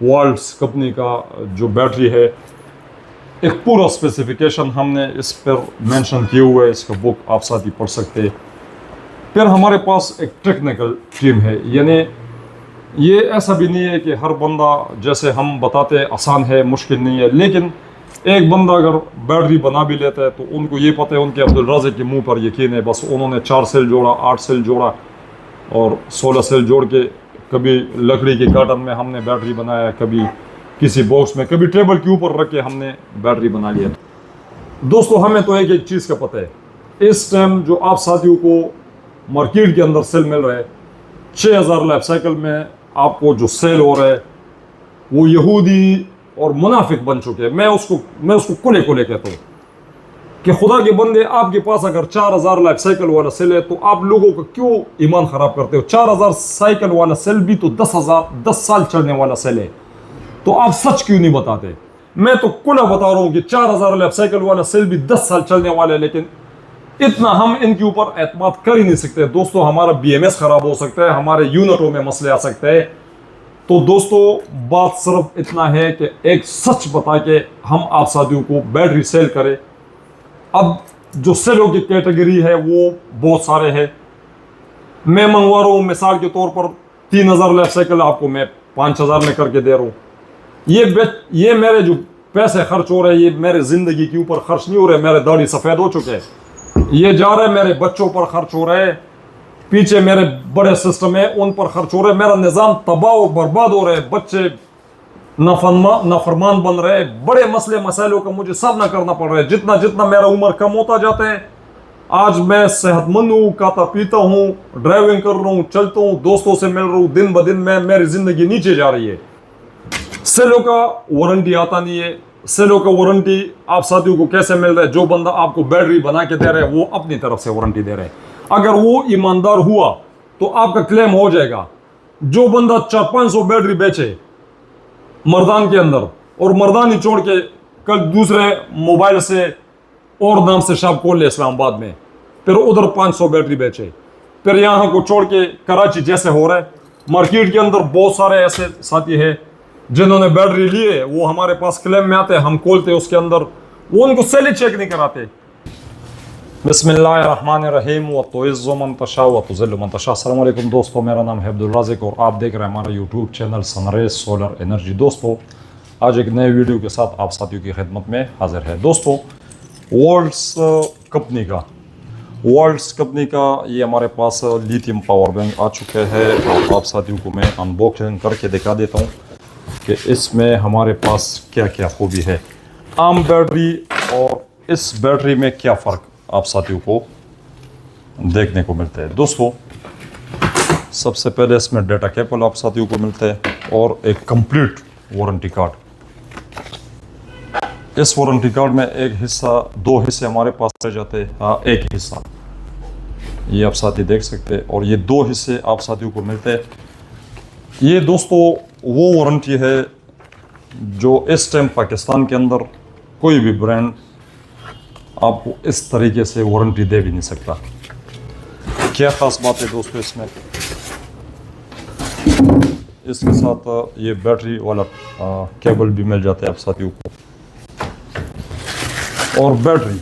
World's company का जो battery है, एक पूरा स्पेसिफिकेशन हमने इस पर मेंशन किए हुए है, इसका बुक आप साथ ही पढ़ सकते हैं। फिर हमारे पास एक टेक्निकल टीम है, यानी ये ऐसा भी नहीं है कि हर बंदा जैसे हम बताते हैं आसान है, मुश्किल नहीं है, लेकिन एक बंदा अगर बैटरी बना भी लेता है तो उनको ये पता है, उनके अब्दुल राज़िक के मुंह पर यकीन है, बस उन्होंने 4 सेल जोड़ा, 8 सेल जोड़ा और 16 सेल जोड़ के, कभी लकड़ी के कार्टन में हमने बैटरी बनाया, कभी किसी बॉक्स में, कभी टेबल के ऊपर रख के हमने बैटरी बना लिया। दोस्तों हमें तो एक एक चीज़ का पता है, इस टाइम जो आप साथियों को मार्केट के अंदर सेल मिल रहा है, 6000 लाइफ साइकिल में आपको जो सेल हो रहा है वो यहूदी और मुनाफिक बन चुके हैं। मैं उसको कुले कुले कहता हूँ कि खुदा के बंदे, आपके पास अगर 4000 लाइफ साइकिल वाला सेल है तो आप लोगों का क्यों ईमान खराब करते हो? 4000 साइकिल वाला सेल भी तो 10 साल चलने वाला सेल है, तो आप सच क्यों नहीं बताते? मैं तो कुला बता रहा हूँ कि 4000 लाइफ साइकिल वाला सेल भी 10 साल चलने वाला है, लेकिन इतना हम इनके ऊपर एतमाद कर ही नहीं सकते। दोस्तों हमारा BMS खराब हो सकता है, हमारे यूनिटों में मसले आ सकते हैं। तो दोस्तों बात सिर्फ इतना है कि एक सच बता के हम आप साथियों को बैटरी सेल करें। अब जो सेलों की कैटेगरी है वो बहुत सारे हैं। मैं मंगवा रहा हूँ मिसाल के तौर पर 3000 लाइफ साइकिल, आपको मैं 5000 में करके दे रहा हूँ। ये मेरे जो पैसे खर्च हो रहे हैं, ये मेरे ज़िंदगी के ऊपर खर्च नहीं हो रहे, मेरे दाढ़ी सफ़ेद हो चुके हैं, ये जा रहे हैं मेरे बच्चों पर खर्च हो रहे हैं, पीछे मेरे बड़े सिस्टम है उन पर खर्च हो रहे हैं, मेरा निज़ाम तबाह और बर्बाद हो रहे हैं, बच्चे नाफरमान बन रहे हैं, बड़े मसले मसाइलों का मुझे सामना करना पड़ रहा है। जितना जितना मेरा उम्र कम होता जाता है, आज मैं सेहतमंद हूँ, खाता पीता हूँ, ड्राइविंग कर रहा हूँ, चलता हूँ, दोस्तों से मिल रहा हूँ, दिन ब दिन मेरी ज़िंदगी नीचे जा रही है। सेलों का वारंटी आता नहीं है। सेलों का वारंटी आप साथियों को कैसे मिल रहा है? जो बंदा आपको बैटरी बना के दे रहा है वो अपनी तरफ से वारंटी दे रहा है, अगर वो ईमानदार हुआ तो आपका क्लेम हो जाएगा। जो बंदा 400-500 बैटरी बेचे मर्दान के अंदर और मर्दान ही छोड़ के कल दूसरे मोबाइल से और नाम से शॉप खोल ले इस्लामाबाद में, फिर उधर 500 बैटरी बेचे, फिर यहाँ को छोड़ के कराची जैसे हो रहा है, मार्केट के अंदर बहुत सारे ऐसे साथी हैं जिन्होंने बैटरी लिए, वो हमारे पास क्लेम में आते हैं, हम खोलते हैं उसके अंदर, वो उनको सेल ही चेक नहीं कराते। बिस्मिल्लाहिर्रहमानिर्रहीम व तुइज़्ज़ु मन तशा व तुज़िल्लु मन तशा। अस्सलाम वालेकुम दोस्तों, मेरा नाम है अब्दुल राज़िक और आप देख रहे हैं हमारा YouTube channel sun rays solar energy. दोस्तों आज एक नए वीडियो के साथ आप साथियों की खिदमत में हाजिर है। दोस्तों वर्ल्ड्स कंपनी का ये हमारे पास लिथियम पावर बैंक आ चुका है और आप साथियों को मैं अनबॉक्सिंग करके दिखा देता हूँ कि इसमें हमारे पास क्या क्या खूबी है, आम बैटरी और इस बैटरी में क्या फ़र्क आप साथियों को देखने को मिलता है। दोस्तों सबसे पहले इसमें डाटा केबल आप साथियों को मिलता है और एक कंप्लीट वारंटी कार्ड। इस वारंटी कार्ड में एक हिस्सा, 2 हिस्से हमारे पास रह जाते हैं, हाँ एक हिस्सा ये आप साथी देख सकते हैं और ये 2 हिस्से आप साथियों को मिलते हैं। ये दोस्तों वो वारंटी है जो इस टाइम पाकिस्तान के अंदर कोई भी ब्रांड आपको इस तरीके से वारंटी दे भी नहीं सकता। क्या ख़ास बात है दोस्तों इसमें, इसके साथ ये बैटरी वाला केबल भी मिल जाता है आप साथियों को, और बैटरी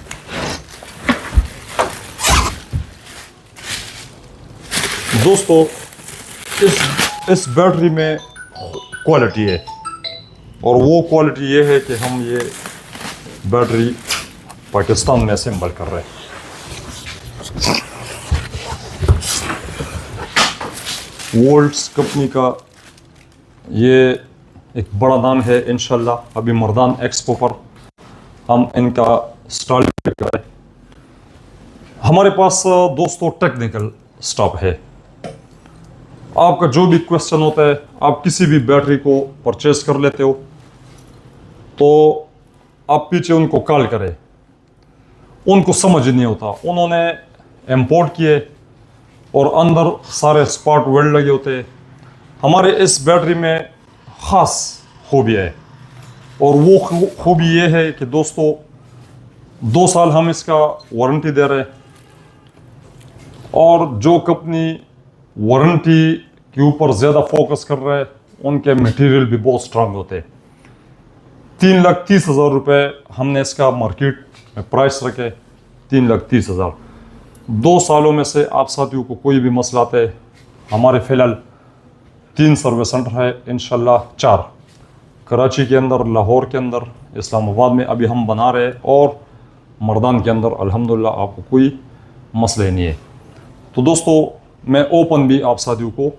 दोस्तों इस बैटरी में क्वालिटी है और वो क्वालिटी ये है कि हम ये बैटरी पाकिस्तान में असेंबल कर रहे हैं। वर्ल्ड्स कंपनी का ये एक बड़ा नाम है, इंशाल्लाह अभी मर्दान एक्सपो पर हम इनका स्टॉल करें। हमारे पास दोस्तों टेक्निकल स्टाफ है, आपका जो भी क्वेश्चन होता है, आप किसी भी बैटरी को परचेज कर लेते हो तो आप पीछे उनको कॉल करें, उनको समझ नहीं होता, उन्होंने इंपोर्ट किए और अंदर सारे स्पॉट वेल्ड लगे होते हैं। हमारे इस बैटरी में ख़ास खूबी है और वो खूबी ये है कि दोस्तों 2 साल हम इसका वारंटी दे रहे हैं और जो कंपनी वारंटी के ऊपर ज़्यादा फोकस कर रहा है उनके मटेरियल भी बहुत स्ट्रांग होते हैं। 3,30,000 रुपये हमने इसका मार्केट में प्राइस रखे, 3,30,000। 2 सालों में से आप साथियों को कोई भी मसला आता है, हमारे फ़िलहाल 3 सर्विस सेंटर है, इंशाल्लाह 4 कराची के अंदर, लाहौर के अंदर, इस्लामाबाद में अभी हम बना रहे हैं, और मर्दान के अंदर अल्हम्दुलिल्लाह आपको कोई मसले नहीं है। तो दोस्तों मैं ओपन भी आप साथियों को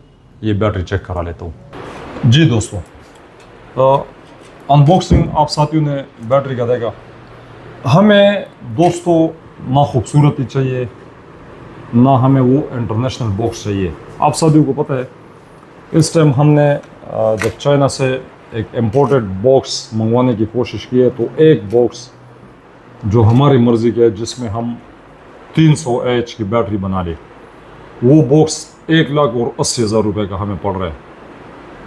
ये बैटरी चेक करा लेता हूँ। जी दोस्तों, अनबॉक्सिंग आप साथियों ने बैटरी का देखा। हमें दोस्तों ना खूबसूरती चाहिए, ना हमें वो इंटरनेशनल बॉक्स चाहिए। आप साथियों को पता है इस टाइम हमने जब चाइना से एक इम्पोर्टेड बॉक्स मंगवाने की कोशिश की है, तो एक बॉक्स जो हमारी मर्ज़ी का है, जिसमें हम 300 AH की बैटरी बना ली, वो बॉक्स 1,80,000 रुपये का हमें पड़ रहा है।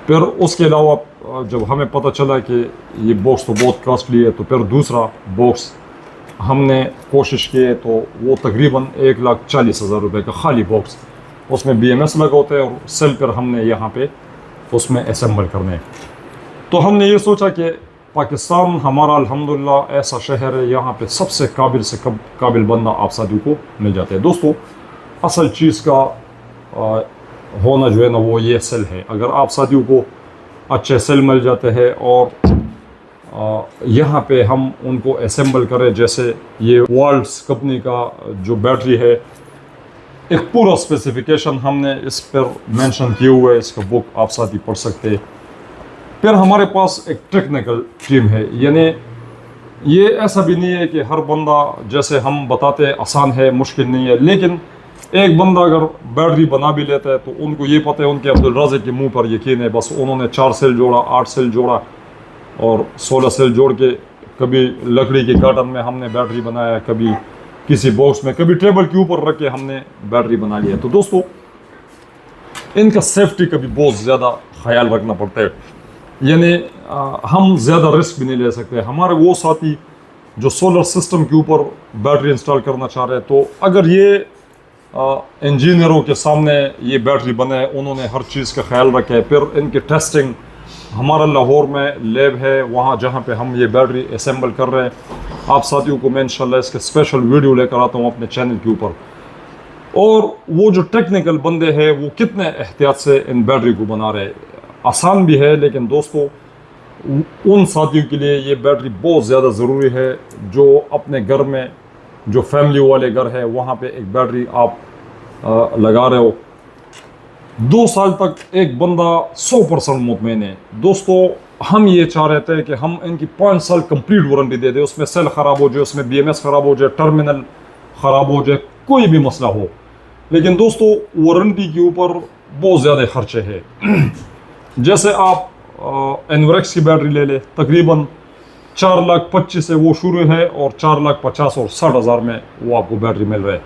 फिर उसके अलावा जब हमें पता चला कि ये बॉक्स तो बहुत कॉस्टली है, तो फिर दूसरा बॉक्स हमने कोशिश की है, तो वो तकरीबन 1,40,000 रुपये का खाली बॉक्स, उसमें BMS लगा होता है, और सेल पर हमने यहाँ पे उसमें असेंबल करने हैं। तो हमने ये सोचा कि पाकिस्तान हमारा अल्हम्दुलिल्लाह ऐसा शहर है, यहाँ पे सबसे काबिल से काबिल बंदा आप साथियों को मिल जाते हैं। दोस्तों असल चीज़ का होना जो है ना, वो ये सेल है। अगर आप साथियों को अच्छे सेल मिल जाते हैं, और यहाँ पे हम उनको असेंबल करें, जैसे ये वर्ल्ड्स कंपनी का जो बैटरी है, एक पूरा स्पेसिफिकेशन हमने इस पर मेंशन किए हुए है, इसका बुक आप साथी पढ़ सकते हैं। फिर हमारे पास एक टेक्निकल टीम है, यानी ये ऐसा भी नहीं है कि हर बंदा जैसे हम बताते हैं आसान है, मुश्किल नहीं है, लेकिन एक बंदा अगर बैटरी बना भी लेता है, तो उनको ये पता है, उनके अब्दुल राज़िक के मुंह पर यकीन है, बस उन्होंने 4 सेल जोड़ा, 8 सेल जोड़ा और 16 सेल जोड़ के, कभी लकड़ी के कार्टन में हमने बैटरी बनाया, कभी किसी बॉक्स में, कभी टेबल के ऊपर रख के हमने बैटरी बना लिया। तो दोस्तों इनका सेफ्टी का भी बहुत ज़्यादा ख्याल रखना पड़ता है, यानी हम ज़्यादा रिस्क भी नहीं ले सकते। हमारे वो साथी जो सोलर सिस्टम के ऊपर बैटरी इंस्टॉल करना चाह रहे हैं, तो अगर ये इंजीनियरों के सामने ये बैटरी बने, उन्होंने हर चीज़ का ख्याल रखा है, फिर इनकी टेस्टिंग हमारा लाहौर में लैब है, वहाँ जहाँ पे हम ये बैटरी असेंबल कर रहे हैं, आप साथियों को मैं इंशाल्लाह इसके स्पेशल वीडियो लेकर आता हूँ अपने चैनल के ऊपर। और वो जो टेक्निकल बंदे हैं वो कितने एहतियात से इन बैटरी को बना रहे हैं। आसान भी है, लेकिन दोस्तों उन साथियों के लिए ये बैटरी बहुत ज़्यादा ज़रूरी है जो अपने घर में, जो फैमिली वाले घर है, वहाँ पे एक बैटरी आप लगा रहे हो। 2 साल तक एक बंदा 100% मुतमईन है। दोस्तों हम ये चाह रहे थे कि हम इनकी 5 साल कंप्लीट वारंटी दे दें, उसमें सेल ख़राब हो जाए, उसमें BMS ख़राब हो जाए, टर्मिनल ख़राब हो जाए, कोई भी मसला हो, लेकिन दोस्तों वारंटी के ऊपर बहुत ज़्यादा खर्चे हैं। जैसे आप एनवरेक्स की बैटरी ले ले, तकरीबन 4,25,000 से वो शुरू है, और 4,50,000 और 60,000 में वो आपको बैटरी मिल रहा है।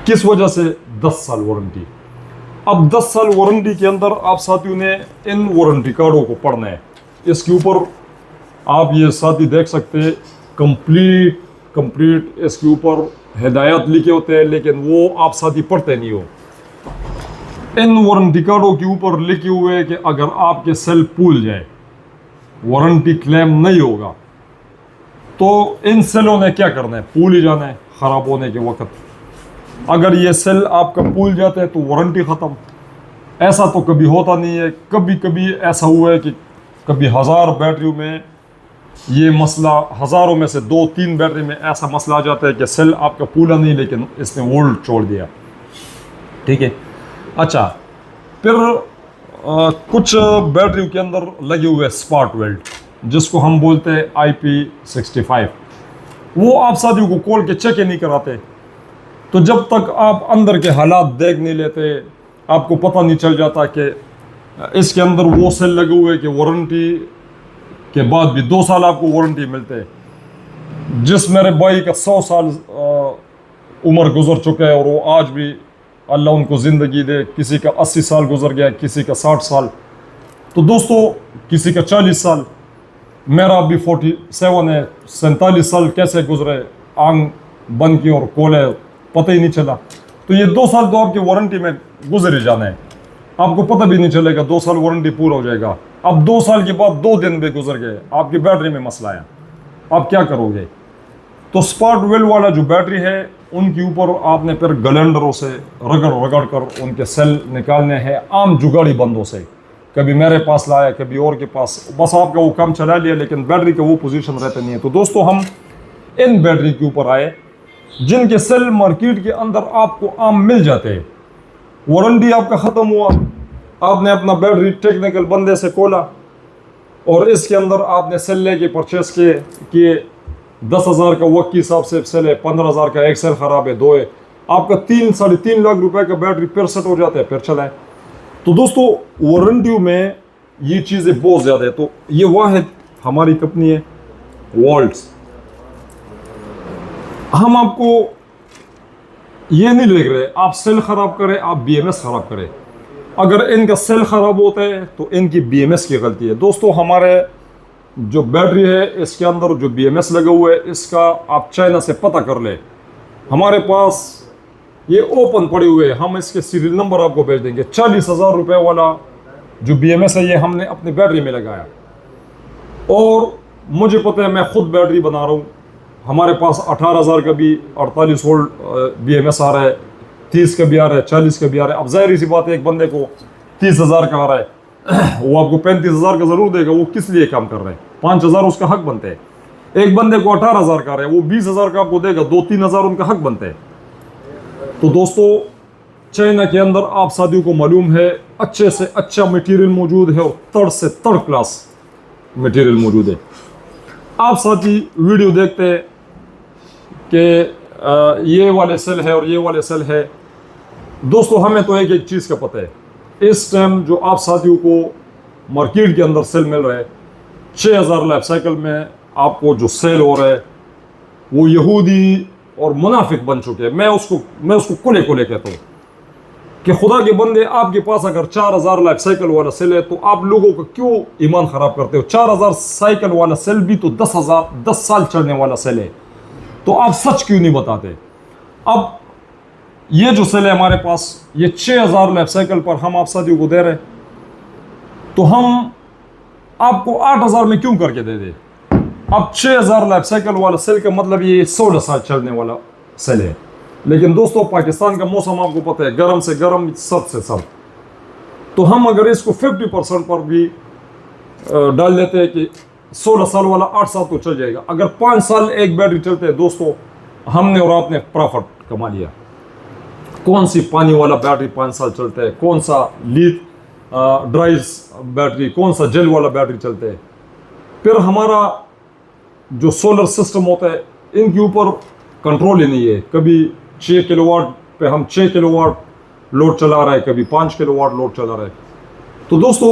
किस वजह से? 10 साल वारंटी। अब 10 साल वारंटी के अंदर आप साथियों ने इन वारंटी कार्डों को पढ़ना है। इसके ऊपर आप ये साथी देख सकते हैं, कंप्लीट इसके ऊपर हिदायत लिखे होते हैं, लेकिन वो आप साथी पढ़ते नहीं हो। इन वारंटी कार्डों के ऊपर लिखे हुए है कि अगर आपके सेल फूल जाए, वारंटी क्लेम नहीं होगा, तो इन सेलों ने क्या करना है? फूल ही जाना है ख़राब होने के वक्त। अगर ये सेल आपका फूल जाता है तो वारंटी ख़त्म। ऐसा तो कभी होता नहीं है। कभी कभी ऐसा हुआ है कि कभी 1000 बैटरियों में ये मसला, हज़ारों में से 2-3 बैटरी में ऐसा मसला आ जाता है कि सेल आपका फूला नहीं, लेकिन इसने वोल्ट छोड़ दिया। ठीक है, अच्छा, फिर कुछ बैटरियों के अंदर लगे हुए स्पार्क वेल्ड, जिसको हम बोलते हैं IP65, वो आप साथियों को खोल के चेक ही नहीं कराते। तो जब तक आप अंदर के हालात देख नहीं लेते, आपको पता नहीं चल जाता कि इसके अंदर वो सेल लगे हुए कि वारंटी के बाद भी 2 साल आपको वारंटी मिलते हैं। जिस मेरे भाई का 100 साल उम्र गुजर चुका है, और वो आज भी अल्लाह उनको ज़िंदगी दे, किसी का 80 साल गुजर गया, किसी का 60 साल, तो दोस्तों किसी का 40 साल, मेरा अभी 47 है, 47 साल कैसे गुजरे आंग बन की और कोले, पता ही नहीं चला। तो ये 2 साल तो आपकी वारंटी में गुजर ही जाना है। आपको पता भी नहीं चलेगा, 2 साल वारंटी पूरा हो जाएगा। अब 2 साल के बाद 2 दिन भी गुजर गए, आपकी बैटरी में मसला है, आप क्या करोगे? तो स्पार्क वेल वाला जो बैटरी है उनके ऊपर आपने फिर ग्राइंडरों से रगड़ रगड़ कर उनके सेल निकालने हैं, आम जुगाड़ी बंदों से। कभी मेरे पास लाया, कभी और के पास, बस आपका वो काम चला लिया, लेकिन बैटरी का वो पोजीशन रहता नहीं है। तो दोस्तों हम इन बैटरी के ऊपर आए जिनके सेल मार्केट के अंदर आपको आम मिल जाते हैं। वारंटी आपका ख़त्म हुआ, आपने अपना बैटरी टेक्निकल बंदे से खोला और इसके अंदर आपने सेल लेके परचेस किए 10,000 का वक्त के हिसाब से सेल है, 15,000 का एक सेल ख़राब है, 2 है, आपका 3-3.5 लाख रुपए का बैटरी फिर सेट हो जाता है, फिर चलाए। तो दोस्तों वारंटियों में ये चीज़ें बहुत ज़्यादा है। तो ये वाहिद हमारी कंपनी है वोल्ट्स। हम आपको ये नहीं लिख रहे आप सेल ख़राब करें, आप BMS ख़राब करें। अगर इनका सेल ख़राब होता है तो इनकी BMS की गलती है। दोस्तों हमारे जो बैटरी है इसके अंदर जो BMS लगा हुआ है, इसका आप चाइना से पता कर ले, हमारे पास ये ओपन पड़े हुए हैं, हम इसके सीरियल नंबर आपको भेज देंगे। 40,000 रुपये वाला जो BMS है ये हमने अपनी बैटरी में लगाया, और मुझे पता है, मैं खुद बैटरी बना रहा हूँ, हमारे पास 18,000 का भी 48 वोल्ट BMS आ रहा है, 30 का भी आ रहा है, 40 का भी आ रहा है। अब जाहिर सी बात है, एक बंदे को 30,000 का आ रहा है वो आपको 35,000 का जरूर देगा, वो किस लिए काम कर रहे हैं, 5,000 उसका हक बनते हैं। एक बंदे को 18,000 का आ रहा है, वो 20,000 का आपको देगा, 2-3,000 उनका हक बनते हैं। तो दोस्तों चाइना के अंदर आप साथियों को मालूम है अच्छे से अच्छा मटेरियल मौजूद है, और थर्ड से थर्ड क्लास मटेरियल मौजूद है। आप साथी वीडियो देखते हैं कि ये वाले सेल है और ये वाले सेल है। दोस्तों हमें तो एक एक चीज़ का पता है, इस टाइम जो आप साथियों को मार्केट के अंदर सेल मिल रहा है, 6,000 लाइफ साइकिल में आपको जो सेल हो रहा है वो यहूदी और मुनाफिक बन चुके हैं। मैं उसको कुले कहता हूँ कि खुदा के बंदे, आपके पास अगर 4,000 लाइफ साइकिल वाला सेल है तो आप लोगों को क्यों ईमान ख़राब करते हो? 4,000 साइकिल वाला सेल भी तो 10 साल चलने वाला सेल है, तो आप सच क्यों नहीं बताते? अब ये जो सेल है हमारे पास, ये 6,000 लाइफ साइकिल पर हम आप साथियों को दे रहे हैं, तो हम आपको 8,000 में क्यों करके दे दे? अब 6,000 लाइफ साइकिल वाला सेल का मतलब ये 16 साल चलने वाला सेल है। लेकिन दोस्तों पाकिस्तान का मौसम आपको पता है, गर्म से गर्म, सर्द से सर्द, तो हम अगर इसको 50% पर भी डाल देते हैं कि 16 साल वाला 8 साल तो चल जाएगा। अगर 5 साल एक बैटरी चलते हैं दोस्तों, हमने और आपने प्रॉफिट कमा लिया। कौन सी पानी वाला बैटरी 5 साल चलता है, कौन सा लीड ड्राई बैटरी, कौन सा जेल वाला बैटरी चलते हैं। फिर हमारा जो सोलर सिस्टम होता है इनके ऊपर कंट्रोल ही नहीं है, कभी 6 किलोवाट पे हम 6 किलोवाट लोड चला रहा है, कभी 5 किलोवाट लोड चला रहा है। तो दोस्तों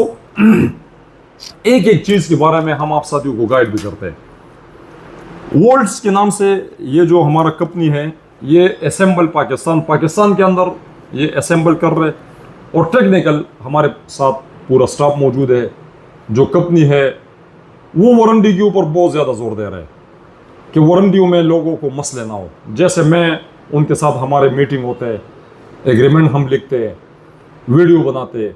एक एक चीज़ के बारे में हम आप साथियों को गाइड भी करते हैं। वोल्ट्स के नाम से ये जो हमारा कंपनी है, ये असेंबल पाकिस्तान के अंदर ये असेंबल कर रहे, और टेक्निकल हमारे साथ पूरा स्टाफ मौजूद है। जो कंपनी है वो वारंटी के ऊपर बहुत ज़्यादा जोर दे रहा है कि वारंटियों में लोगों को मसले ना हो। जैसे मैं उनके साथ हमारे मीटिंग होते हैं, एग्रीमेंट हम लिखते हैं, वीडियो बनाते हैं,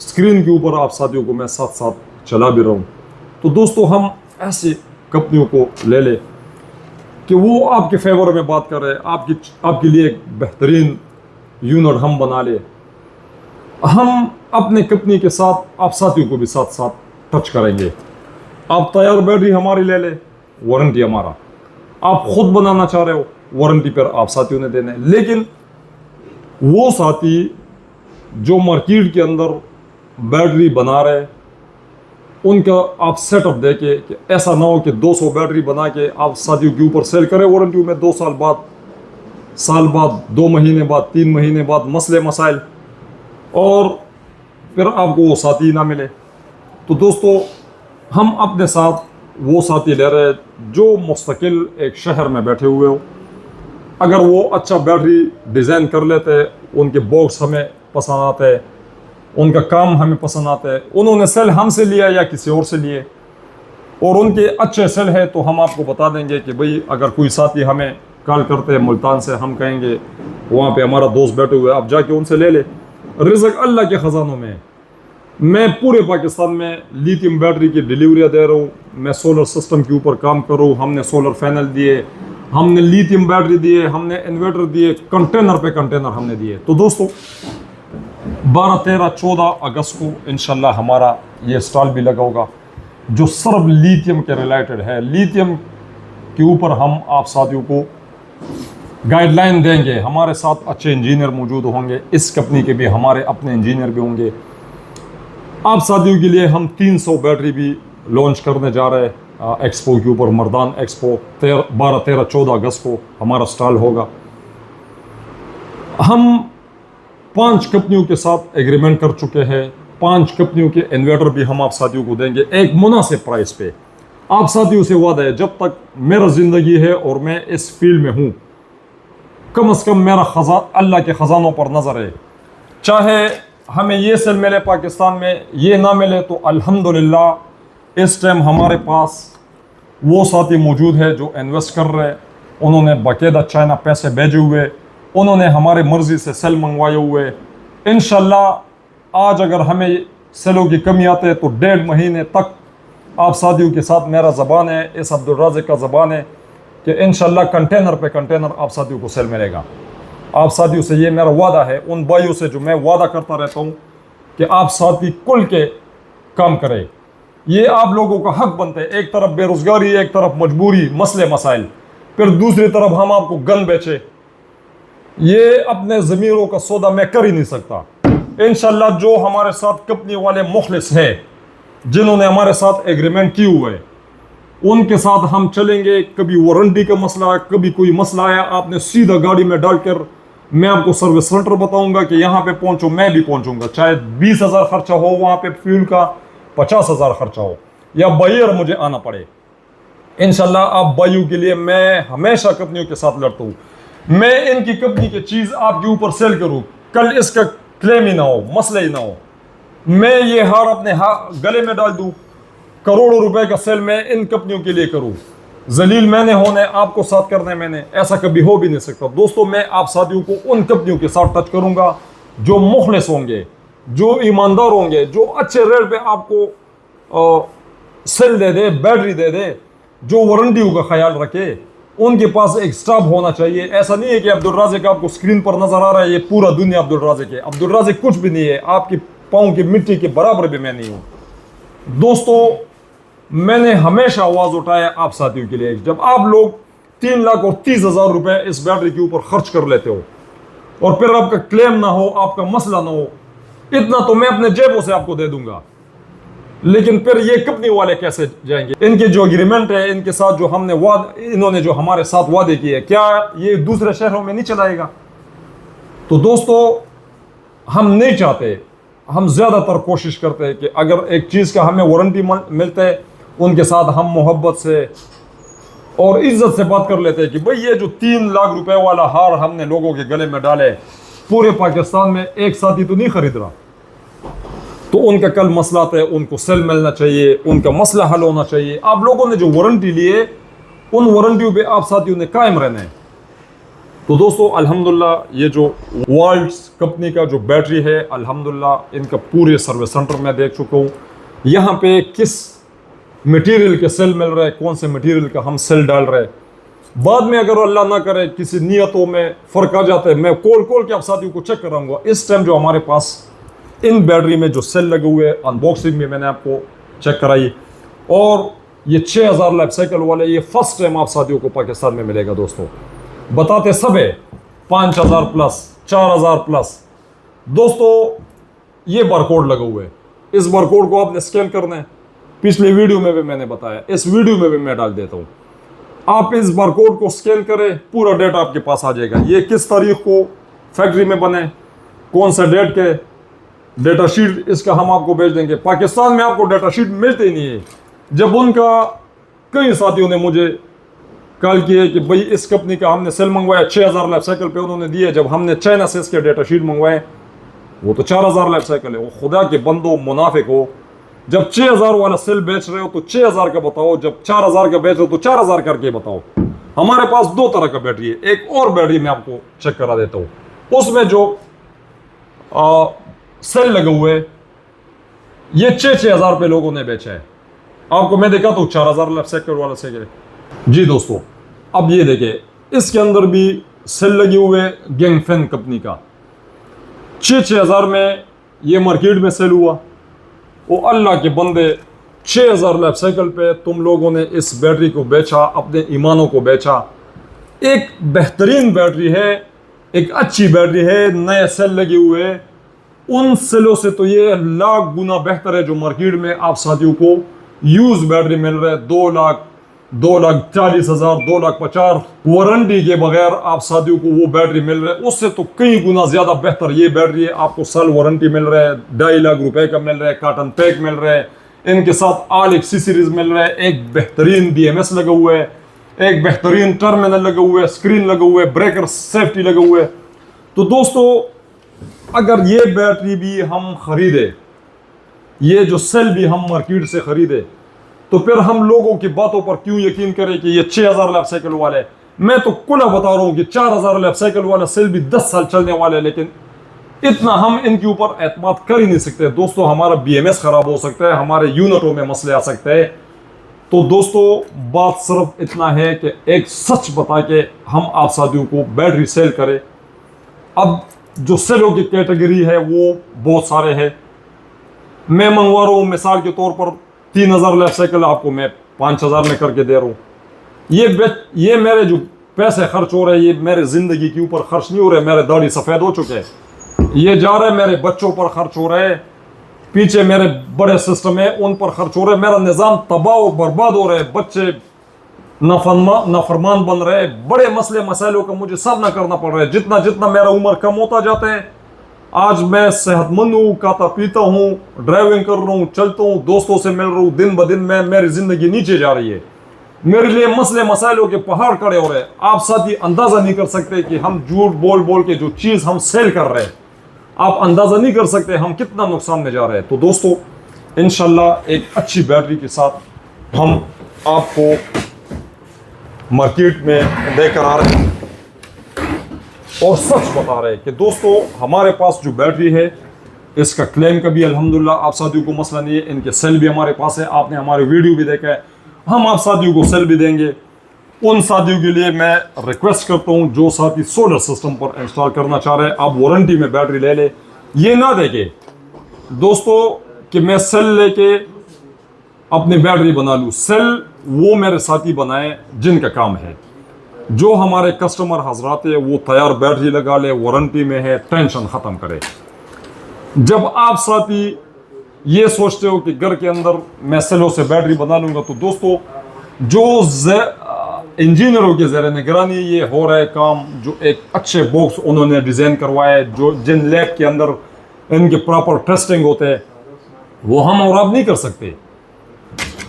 स्क्रीन के ऊपर आप साथियों को मैं साथ साथ चला भी रहा हूँ। तो दोस्तों हम ऐसे कंपनियों को ले लें कि वो आपके फेवर में बात कर रहे हैं, आपके लिए एक बेहतरीन यूनिट हम बना ले। हम अपने कंपनी के साथ आप साथियों को भी साथ साथ टच करेंगे। आप तैयार बैटरी हमारी ले ले, वारंटी हमारा। आप खुद बनाना चाह रहे हो, वारंटी पर आप साथियों ने देना है। लेकिन वो साथी जो मार्केट के अंदर बैटरी बना रहे, उनका आप सेटअप देके कि ऐसा ना हो कि 200 बैटरी बना के आप साथियों के ऊपर सेल करें वारंटी में, 2 साल बाद 2 महीने बाद 3 महीने बाद मसले मसाइल, और फिर आपको वो साथी ना मिले। तो दोस्तों हम अपने साथ वो साथी ले रहे हैं जो मुस्तकिल एक शहर में बैठे हुए हो। अगर वो अच्छा बैटरी डिज़ाइन कर लेते हैं, उनके बॉक्स हमें पसंद आते हैं, उनका काम हमें पसंद आता है, उन्होंने सेल हमसे लिया या किसी और से लिए, और उनके अच्छे सेल है, तो हम आपको बता देंगे कि भाई अगर कोई साथी हमें कॉल करते हैं मुल्तान से, हम कहेंगे वहाँ पे हमारा दोस्त बैठे हुए, आप जाके उनसे ले ले। रिज़्क़ अल्लाह के ख़जानों में। मैं पूरे पाकिस्तान में लिथियम बैटरी की डिलीवरियाँ दे रहा हूँ। मैं सोलर सिस्टम के ऊपर काम कर रहा हूँ। हमने सोलर पैनल दिए, हमने लिथियम बैटरी दिए, हमने इन्वर्टर दिए, कंटेनर पे कंटेनर हमने दिए। तो दोस्तों 12, 13, 14 अगस्त को इंशाल्लाह हमारा ये स्टॉल भी लगा होगा जो सिर्फ लिथियम के रिलेटेड है। लिथियम के ऊपर हम आप साथियों को गाइडलाइन देंगे। हमारे साथ अच्छे इंजीनियर मौजूद होंगे। इस कंपनी के भी हमारे अपने इंजीनियर भी होंगे। आप साथियों के लिए हम 300 बैटरी भी लॉन्च करने जा रहे हैं एक्सपो के ऊपर। मर्दान एक्सपो 12, 13, 14 अगस्त को हमारा स्टॉल होगा। हम 5 कंपनियों के साथ एग्रीमेंट कर चुके हैं। 5 कंपनियों के इन्वर्टर भी हम आप साथियों को देंगे एक मुनासिब प्राइस पे। आप साथियों से वादा है, जब तक मेरा ज़िंदगी है और मैं इस फील्ड में हूँ, कम से कम मेरा अल्लाह के ख़जानों पर नज़र है। चाहे हमें ये सेल मिले पाकिस्तान में, ये ना मिले, तो अल्हम्दुलिल्लाह इस टाइम हमारे पास वो साथी मौजूद है जो इन्वेस्ट कर रहे हैं। उन्होंने बाकायदा चाइना पैसे भेजे हुए, उन्होंने हमारे मर्ज़ी से सेल मंगवाए हुए। इंशाल्लाह आज अगर हमें सेलों की कमी आते है तो 1.5 महीने तक आप साथियों के साथ मेरा ज़बान है, इस अब्दुल राज़िक का ज़बान है कि इंशाल्लाह कंटेनर पे कंटेनर आप साथियों को सेल मिलेगा। आप साथियों से ये मेरा वादा है, उन भाइयों से जो मैं वादा करता रहता हूँ कि आप साथी खुल के काम करें। ये आप लोगों का हक बनता है। एक तरफ बेरोज़गारी, एक तरफ मजबूरी, मसले मसाइल, फिर दूसरी तरफ हम आपको गन बेचे। ये अपने ज़मीरों का सौदा मैं कर ही नहीं सकता। इंशाल्लाह जो हमारे साथ कंपनी वाले मुखलिस है, जिन्होंने हमारे साथ एग्रीमेंट किए हुए है, उनके साथ हम चलेंगे। कभी वारंटी का मसला है, कभी कोई मसला आया, आपने सीधा गाड़ी में डालकर मैं आपको सर्विस सेंटर बताऊंगा कि यहाँ पे पहुँचो, मैं भी पहुँचूंगा। चाहे 20,000 खर्चा हो वहाँ पे फ्यूल का, 50,000 खर्चा हो, या बायर मुझे आना पड़े। इंशाल्लाह आप भाइयों के लिए मैं हमेशा कंपनियों के साथ लड़ता हूँ। मैं इनकी कंपनी की चीज़ आपके ऊपर सेल करूँ, कल इसका क्लेम ही ना हो, मसला ही ना हो। मैं ये हार अपने गले में डाल दूँ, करोड़ों रुपए का सेल मैं इन कंपनियों के लिए करूँ। जलील मैंने होने, आपको साथ करना है मैंने, ऐसा कभी हो भी नहीं सकता। दोस्तों मैं आप साथियों को उन कंपनियों के साथ टच करूँगा जो मुखलिस होंगे, जो ईमानदार होंगे, जो अच्छे रेट पे आपको सेल दे दे, बैटरी दे दे, जो वारंटियों का ख्याल रखे। उनके पास एक स्टाफ होना चाहिए। ऐसा नहीं है कि अब्दुल राज़िक आपको स्क्रीन पर नजर आ रहा है, ये पूरा दुनिया अब्दुल राज़िक है। अब्दुल राज़िक कुछ भी नहीं है, आपकी पाँव की मिट्टी के बराबर भी मैं नहीं हूँ। दोस्तों मैंने हमेशा आवाज़ उठाया आप साथियों के लिए। जब आप लोग 3,30,000 रुपए इस बैटरी के ऊपर खर्च कर लेते हो और फिर आपका क्लेम ना हो, आपका मसला ना हो, इतना तो मैं अपने जेबों से आपको दे दूंगा, लेकिन फिर ये कंपनी वाले कैसे जाएंगे? इनके जो एग्रीमेंट है, इनके साथ जो हमने इन्होंने जो हमारे साथ वादे किए, क्या ये दूसरे शहरों में नहीं चलाएगा? तो दोस्तों हम नहीं चाहते, हम ज़्यादातर कोशिश करते हैं कि अगर एक चीज़ का हमें वारंटी मिलता है, उनके साथ हम मोहब्बत से और इज्जत से बात कर लेते हैं कि भाई ये जो 3 लाख रुपए वाला हार हमने लोगों के गले में डाले, पूरे पाकिस्तान में एक साथी तो नहीं खरीद रहा। तो उनका कल मसला आता है, उनको सेल मिलना चाहिए, उनका मसला हल होना चाहिए। आप लोगों ने जो वारंटी लिए, उन वारंटियों पे आप साथियों ने कायम रहना है। तो दोस्तों अल्हम्दुलिल्लाह ये जो वर्ल्ड्स कंपनी का जो बैटरी है, अल्हम्दुलिल्लाह इनका पूरे सर्विस सेंटर में देख चुका हूँ। यहाँ पे किस मटेरियल के सेल मिल रहा है, कौन से मटेरियल का हम सेल डाल रहे हैं। बाद में अगर अल्लाह ना करे किसी नियतों में फ़र्क आ जाता है, मैं खोल के आप साथियों को चेक कराऊंगा। इस टाइम जो हमारे पास इन बैटरी में जो सेल लगे हुए, अनबॉक्सिंग में मैंने आपको चेक कराई, और ये 6,000 लाइफ साइकिल वाले ये फर्स्ट टाइम आप साथियों को पाकिस्तान में मिलेगा। दोस्तों बताते सब है 5,000 प्लस, 4,000 प्लस। दोस्तों ये बारकोड लगे हुए, इस बारकोड को आपने स्कैन करना है। पिछले वीडियो में भी मैंने बताया, इस वीडियो में भी मैं डाल देता हूँ। आप इस बारकोड को स्कैन करें, पूरा डेटा आपके पास आ जाएगा। ये किस तारीख को फैक्ट्री में बने, कौन सा डेट के, डेटा शीट इसका हम आपको भेज देंगे। पाकिस्तान में आपको डेटा शीट मिलते ही नहीं है। जब उनका कई साथियों ने मुझे कॉल किए कि भाई इस कंपनी का हमने सेल मंगवाया, 6,000 लाइफ साइकिल पे उन्होंने दिए, जब हमने चाइना से इसके डेटा शीट मंगवाए वो तो 4,000 लाइफ साइकिल है। वो खुदा के बंदो मुनाफिक हो, जब 6,000 वाला सेल बेच रहे हो तो 6,000 का बताओ, जब 4,000 का बेच रहे हो तो 4,000 करके बताओ। हमारे पास 2 तरह का बैटरी है। एक और बैटरी मैं आपको चेक करा देता हूँ, उसमें जो सेल लगे हुए, ये 6,000 रुपये लोगों ने बेचा है। आपको मैं देखा तो 4,000 लेफ्ट साइकिल वाला साइकिल। जी दोस्तों, अब ये देखिए, इसके अंदर भी सेल लगे हुए गैंगफेन कंपनी का 6,000 में ये मार्केट में सेल हुआ। वो अल्लाह के बंदे, 6,000 लेफ्ट साइकिल पे तुम लोगों ने इस बैटरी को बेचा, अपने ईमानों को बेचा। एक बेहतरीन बैटरी है, एक अच्छी बैटरी है, नए सेल लगे हुए। उन सेलों से तो ये लाख गुना बेहतर है जो मार्केट में आप साथियों को यूज बैटरी मिल रहा है। 2,40,000, 2,50,000 वारंटी के बगैर आप साथियों को वो बैटरी मिल रहा है। उससे तो कई गुना ज्यादा बेहतर ये बैटरी है। आपको साल वारंटी मिल रहा है, 2.5 लाख रुपए का मिल रहा है, कार्टन पैक मिल रहा है, इनके साथ ऑल एक्सी सीरीज मिल रहा है, एक बेहतरीन BMS लगा हुआ है, एक बेहतरीन टर्मिनल लगे हुए, स्क्रीन लगे हुए, ब्रेकर सेफ्टी लगे हुए। तो दोस्तों, अगर ये बैटरी भी हम खरीदे, ये जो सेल भी हम मार्केट से खरीदे, तो फिर हम लोगों की बातों पर क्यों यकीन करें कि ये 6,000 लेफ्ट साइकिल वाले। मैं तो खुला बता रहा हूं कि 4,000 लेफ्ट साइकिल वाला सेल भी 10 साल चलने वाले, लेकिन इतना हम इनके ऊपर एतमाद कर ही नहीं सकते। दोस्तों, हमारा BMS खराब हो सकता है, हमारे यूनिटों में मसले आ सकते हैं। तो दोस्तों, बात सिर्फ इतना है कि एक सच बता के हम आप साथियों को बैटरी सेल करें। अब जो सेलों की कैटेगरी है वो बहुत सारे हैं। मैं मंगवा रहा हूं मिसाल के तौर पर 3,000 लेफ्ट साइकिल, आपको मैं 5,000 में करके दे रहा हूं। ये मेरे जो पैसे खर्च हो रहे हैं, ये मेरे जिंदगी के ऊपर खर्च नहीं हो रहे। मेरे दाढ़ी सफेद हो चुके हैं, ये जा रहे मेरे बच्चों पर खर्च हो रहे हैं, पीछे मेरे बड़े सिस्टम है उन पर खर्च हो रहे, मेरा निज़ाम तबाह और बर्बाद हो रहे, बच्चे नाफरमान बन रहे, बड़े मसले मसाइलों का मुझे सामना करना पड़ रहा है। जितना जितना मेरा उम्र कम होता जाता है, आज मैं सेहतमंद हूँ, खाता पीता हूँ, ड्राइविंग कर रहा हूँ, चलता हूँ, दोस्तों से मिल रहा हूँ, दिन ब दिन में मेरी जिंदगी नीचे जा रही है। मेरे लिए मसले मसाइलों के पहाड़ खड़े हो रहे हैं। आप साथी अंदाजा नहीं कर सकते कि हम झूठ बोल बोल के जो चीज हम सेल कर रहे हैं, आप अंदाजा नहीं कर सकते हम कितना नुकसान में जा रहे हैं। तो दोस्तों, इंशाल्लाह एक अच्छी बैटरी के साथ हम आपको मार्केट में लेकर आ रहे हैं और सच बता रहे हैं कि दोस्तों, हमारे पास जो बैटरी है इसका क्लेम का भी अल्हम्दुलिल्लाह आप साथियों को मसला नहीं है। इनके सेल भी हमारे पास है, आपने हमारे वीडियो भी देखा है, हम आप साथियों को सेल भी देंगे। उन साथियों के लिए मैं रिक्वेस्ट करता हूं जो साथी सोलर सिस्टम पर इंस्टॉल करना चाह रहे हैं, आप वारंटी में बैटरी ले ले। ये ना देखे दोस्तों कि मैं सेल लेके अपनी बैटरी बना लूँ। सेल वो मेरे साथी बनाए जिनका काम है। जो हमारे कस्टमर हजरात है वो तैयार बैटरी लगा ले, वारंटी में है, टेंशन ख़त्म करे। जब आप साथी ये सोचते हो कि घर के अंदर मैं सेलों से बैटरी बना लूँगा, तो दोस्तों, जो इंजीनियरों के ज़रिए निगरानी ये हो रहा है काम, जो एक अच्छे बॉक्स उन्होंने डिज़ाइन करवाए, जो जिन लैब के अंदर इनके प्रॉपर टेस्टिंग होते हैं, वो हम और आप नहीं कर सकते।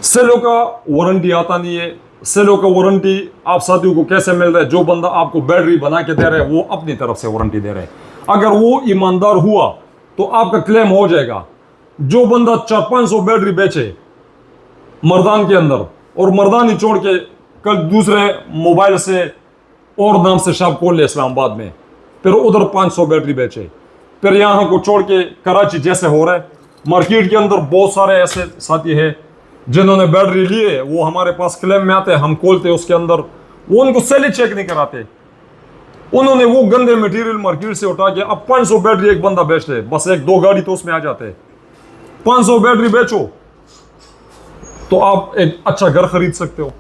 सेलों का वारंटी आता नहीं है। सेलों का वारंटी आप साथियों को कैसे मिल रहा है? जो बंदा आपको बैटरी बना के दे रहा है वो अपनी तरफ से वारंटी दे रहा है। अगर वो ईमानदार हुआ तो आपका क्लेम हो जाएगा। जो बंदा 400-500 बैटरी बेचे मर्दान के अंदर और मर्दान ही छोड़ के कल दूसरे मोबाइल से और नाम से शॉप खोल ले इस्लामाबाद में, फिर उधर 500 बैटरी बेचे, फिर यहाँ को छोड़ के कराची जैसे हो रहा है। मार्केट के अंदर बहुत सारे ऐसे साथी हैं जिन्होंने बैटरी लिए, वो हमारे पास क्लेम में आते हैं, हम खोलते हैं उसके अंदर, वो उनको सेल ही चेक नहीं कराते। उन्होंने वो गंदे मटेरियल मार्केट से उठा के अब 500 बैटरी एक बंदा बेचते है, बस 1-2 गाड़ी तो उसमें आ जाते हैं। 500 बैटरी बेचो तो आप एक अच्छा घर खरीद सकते हो।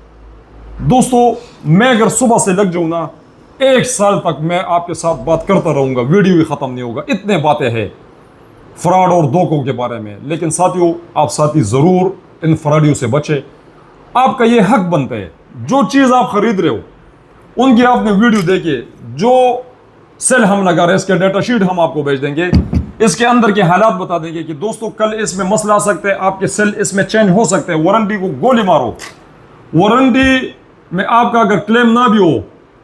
दोस्तों, मैं अगर सुबह से लग जाऊं ना, 1 साल तक मैं आपके साथ बात करता रहूंगा, वीडियो ही खत्म नहीं होगा। इतने बातें हैं फ्रॉड और धोखों के बारे में। लेकिन साथियों, आप साथी जरूर इन फ्रॉडियों से बचे। आपका ये हक बनता है, जो चीज आप खरीद रहे हो उनकी आपने वीडियो देखिए। जो सेल हम लगा रहे हैं इसके डेटा शीट हम आपको भेज देंगे, इसके अंदर के हालात बता देंगे कि दोस्तों कल इसमें मसला आ सकते हैं, आपके सेल इसमें चेंज हो सकते हैं। वारंटी को गोली मारो। वारंटी में आपका अगर क्लेम ना भी हो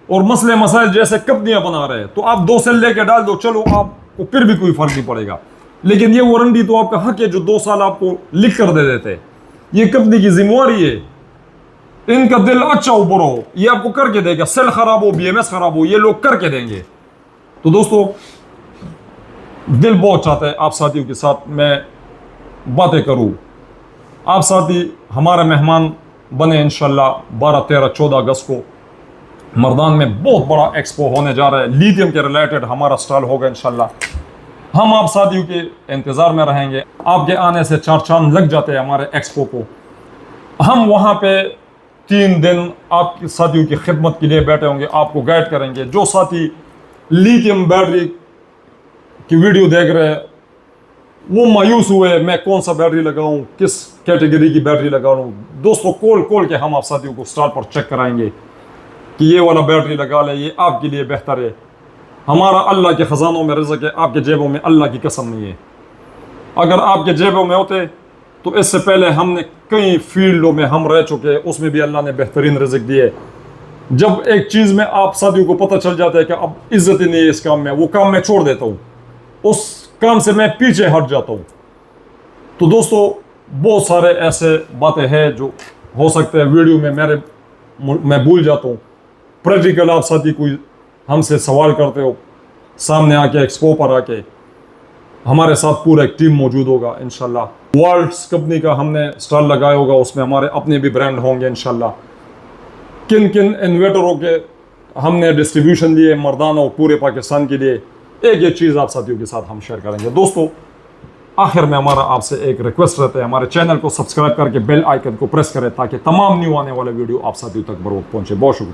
और मसले मसाइल जैसे कंपनियां बना रहे हैं, तो आप 2 सेल लेके डाल दो, चलो आपको फिर भी कोई फर्क नहीं पड़ेगा। लेकिन ये वारंटी तो आपका हक है जो 2 साल आपको लिख कर दे देते। ये कंपनी की जिम्मेवारी है, इनका दिल अच्छा ऊपर हो, ये आपको करके देगा। सेल खराब हो, BMS खराब हो, ये लोग करके देंगे। तो दोस्तों, दिल बहुत चाहता है आप साथियों के साथ मैं बातें करूं। आप साथी हमारे मेहमान बने इंशाल्लाह 12, 13, 14 अगस्त को मर्दान में बहुत बड़ा एक्सपो होने जा रहा है। लिथियम के रिलेटेड हमारा स्टॉल होगा इंशाल्लाह। हम आप साथियों के इंतज़ार में रहेंगे। आपके आने से 4 चांद लग जाते हैं हमारे एक्सपो को। हम वहाँ पे 3 दिन आपके साथियों की खिदमत के लिए बैठे होंगे, आपको गाइड करेंगे। जो साथी लिथियम बैटरी की वीडियो देख रहे हैं वो मायूस हुए मैं कौन सा बैटरी लगाऊं, किस कैटेगरी की बैटरी लगाऊं, दोस्तों खोल के हम आप साथियों को स्टॉल पर चेक कराएंगे कि ये वाला बैटरी लगा ले, ये आपके लिए बेहतर है। हमारा अल्लाह के ख़जानों में रिज़्क़ है, आपके जेबों में अल्लाह की कसम नहीं है। अगर आपके जेबों में होते तो इससे पहले हमने कई फील्डों में हम रह चुके, उसमें भी अल्लाह ने बेहतरीन रिज़्क़ दिए। जब एक चीज़ में आप साथियों को पता चल जाता है कि अब इज्जत ही नहीं है इस काम में, वो काम मैं छोड़ देता हूँ, उस काम से मैं पीछे हट जाता हूँ। तो दोस्तों बहुत सारे ऐसे बातें हैं जो हो सकते हैं वीडियो में मैं भूल जाता हूँ। प्रैक्टिकल आप साथी कोई हमसे सवाल करते हो, सामने आके एक्सपो पर आके हमारे साथ पूरा एक टीम मौजूद होगा इंशाल्लाह। वर्ल्ड्स कंपनी का हमने स्टॉल लगाया होगा, उसमें हमारे अपने भी ब्रांड होंगे इंशाल्लाह। किन किन इन्वेटरों के हमने डिस्ट्रीब्यूशन लिए मर्दाना और पूरे पाकिस्तान के लिए, एक चीज़ आप साथियों के साथ हम शेयर करेंगे। दोस्तों आखिर में हमारा आपसे एक रिक्वेस्ट रहता है, हमारे चैनल को सब्सक्राइब करके बेल आइकन को प्रेस करें ताकि तमाम न्यू आने वाले वीडियो आप साथियों तक बरोबर पहुंचे। बहुत शुक्रिया।